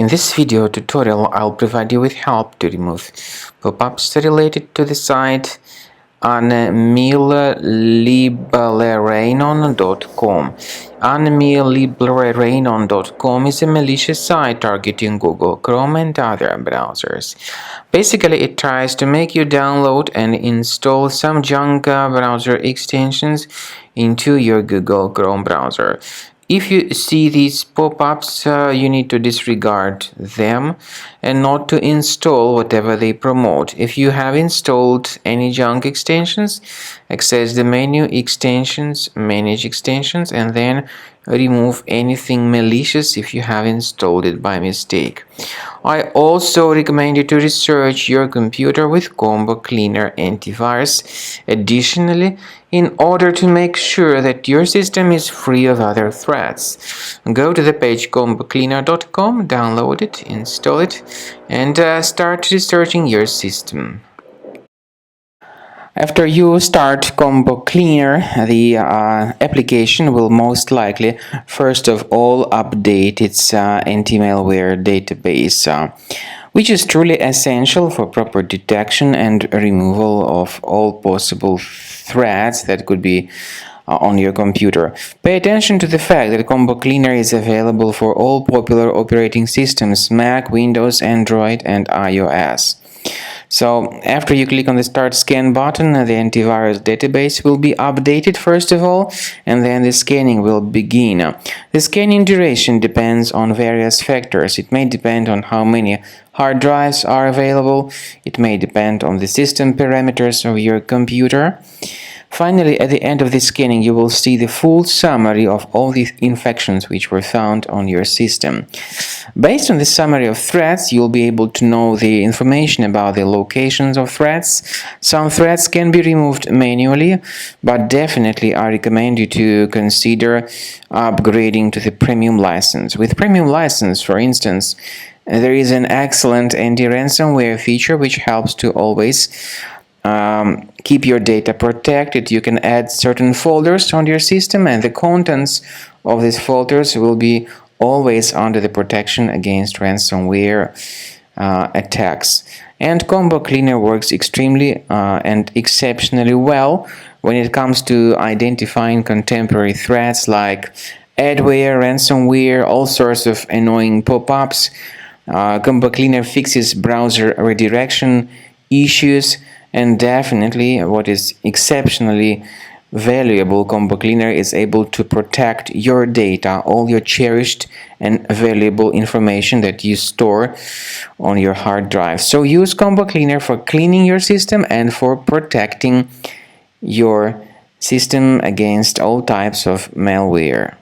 In this video tutorial, I'll provide you with help to remove pop-ups related to the site unmilliblerenon.com. Unmilliblerenon.com is a malicious site targeting Google, Chrome, and other browsers. Basically, it tries to make you download and install some junk browser extensions into your Google Chrome browser. If you see these pop-ups, you need to disregard them and not to install whatever they promote. If you have installed any junk extensions, access the menu Extensions, Manage Extensions, and then remove anything malicious if you have installed it by mistake. I also recommend you to research your computer with Combo Cleaner antivirus. Additionally, in order to make sure that your system is free of other threats, go to the page combocleaner.com, download it, install it, and start researching your system. After you start Combo Cleaner, the application will most likely first of all update its anti-malware database, which is truly essential for proper detection and removal of all possible threats that could be on your computer. Pay attention to the fact that Combo Cleaner is available for all popular operating systems: Mac, Windows, Android, and iOS. So after you click on the Start Scan button, the antivirus database will be updated first of all, and then the scanning will begin. The scanning duration depends on various factors. It may depend on how many hard drives are available. It may depend on the system parameters of your computer. Finally, at the end of the scanning, you will see the full summary of all the infections which were found on your system. Based on the summary of threats, you'll be able to know the information about the locations of threats. Some threats can be removed manually, but definitely I recommend you to consider upgrading to the premium license. With premium license, for instance, there is an excellent anti-ransomware feature which helps to always keep your data protected. You can add certain folders on your system, and the contents of these folders will be always under the protection against ransomware attacks. And Combo Cleaner works extremely and exceptionally well when it comes to identifying contemporary threats like adware, ransomware, all sorts of annoying pop-ups. Combo Cleaner fixes browser redirection issues. And definitely, what is exceptionally valuable, Combo Cleaner is able to protect your data, all your cherished and valuable information that you store on your hard drive. So use Combo Cleaner for cleaning your system and for protecting your system against all types of malware.